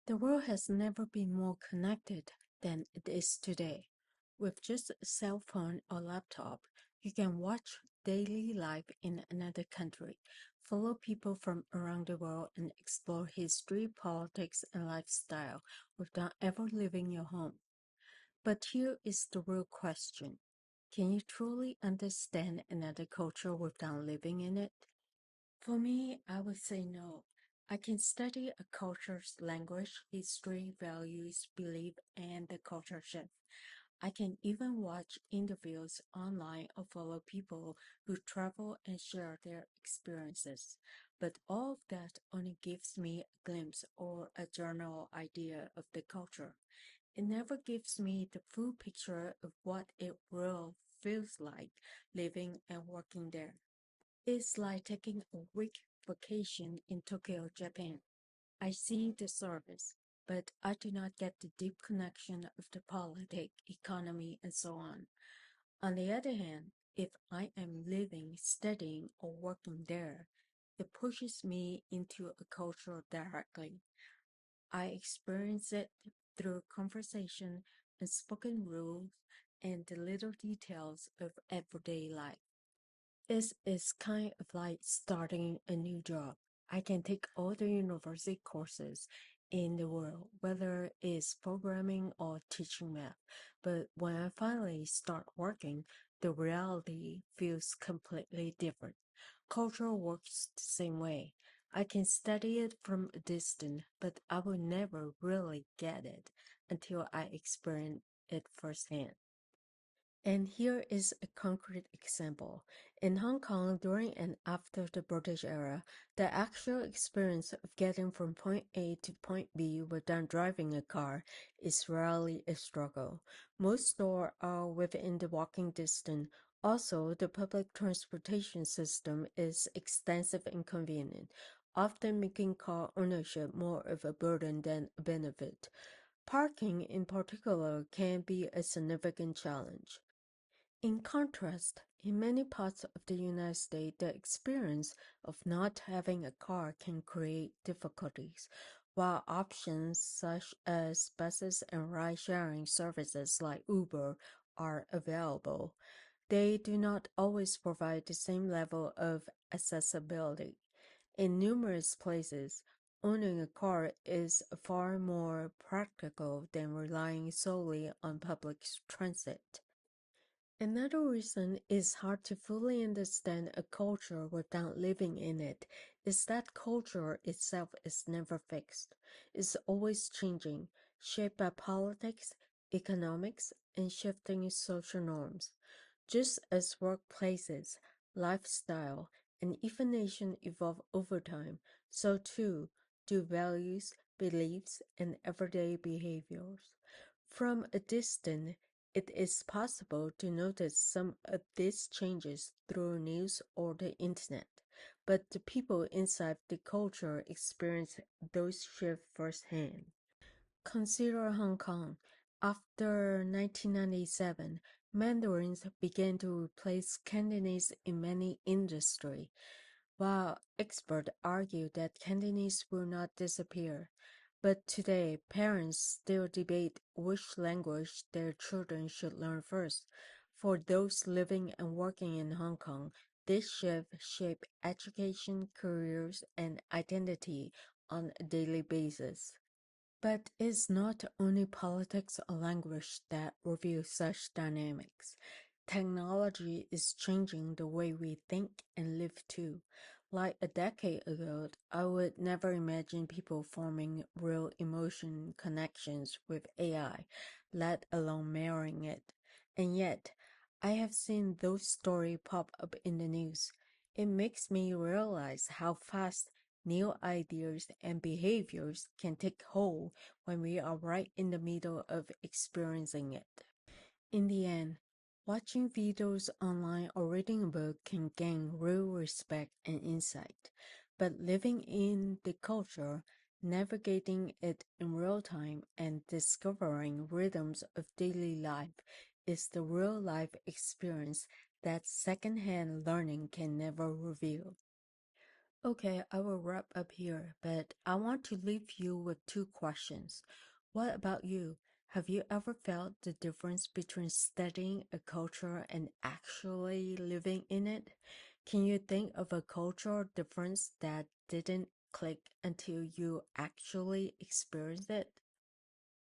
The world has never been more connected than it is today. With just a cell phone or laptop, you can watch daily life in another country, follow people from around the world, and explore history, politics, and lifestyle without ever leaving your home. But here is the real question. Can you truly understand another culture without living in it? For me, I would say no. I can study a culture's language, history, values, belief, and the culture shift. I can even watch interviews online or follow people who travel and share their experiences. But all of that only gives me a glimpse or a general idea of the culture. It never gives me the full picture of what it really feels like living and working there. It's like taking a week vacation in Tokyo, Japan. I see the service, but I do not get the deep connection of the politics, economy, and so on. On the other hand, if I am living, studying, or working there, it pushes me into a culture directly. I experience it through conversation, unspoken rules, and the little details of everyday life. It's kind of like starting a new job. I can take all the university courses in the world, whether it's programming or teaching math. But when I finally start working, the reality feels completely different. Culture works the same way. I can study it from a distance, but I will never really get it until I experience it firsthand. And here is a concrete example. In Hong Kong, during and after the British era, the actual experience of getting from point A to point B without driving a car is rarely a struggle. Most stores are within the walking distance. Also, the public transportation system is extensive and convenient, often making car ownership more of a burden than a benefit. Parking, in particular, can be a significant challenge. In contrast, in many parts of the United States, the experience of not having a car can create difficulties. While options such as buses and ride-sharing services like Uber are available, they do not always provide the same level of accessibility. In numerous places, owning a car is far more practical than relying solely on public transit. Another reason it's hard to fully understand a culture without living in it is that culture itself is never fixed. It's always changing, shaped by politics, economics, and shifting social norms. Just as workplaces, lifestyle, and even nations evolve over time, so too do values, beliefs, and everyday behaviors. From a distance, it is possible to notice some of these changes through news or the internet, but the people inside the culture experience those shifts firsthand. Consider Hong Kong. After 1997, Mandarins began to replace Cantonese in many industries, while experts argue that Cantonese will not disappear. But today, parents still debate which language their children should learn first. For those living and working in Hong Kong, this shift shapes education, careers, and identity on a daily basis. But it's not only politics or language that reveal such dynamics. Technology is changing the way we think and live too. Like a decade ago, I would never imagine people forming real emotion connections with AI, let alone marrying it. And yet, I have seen those stories pop up in the news. It makes me realize how fast new ideas and behaviors can take hold when we are right in the middle of experiencing it. In the end, watching videos online or reading a book can gain real respect and insight, but living in the culture, navigating it in real time, and discovering rhythms of daily life is the real life experience that secondhand learning can never reveal. Okay, I will wrap up here, but I want to leave you with two questions. What about you? Have you ever felt the difference between studying a culture and actually living in it? Can you think of a cultural difference that didn't click until you actually experienced it?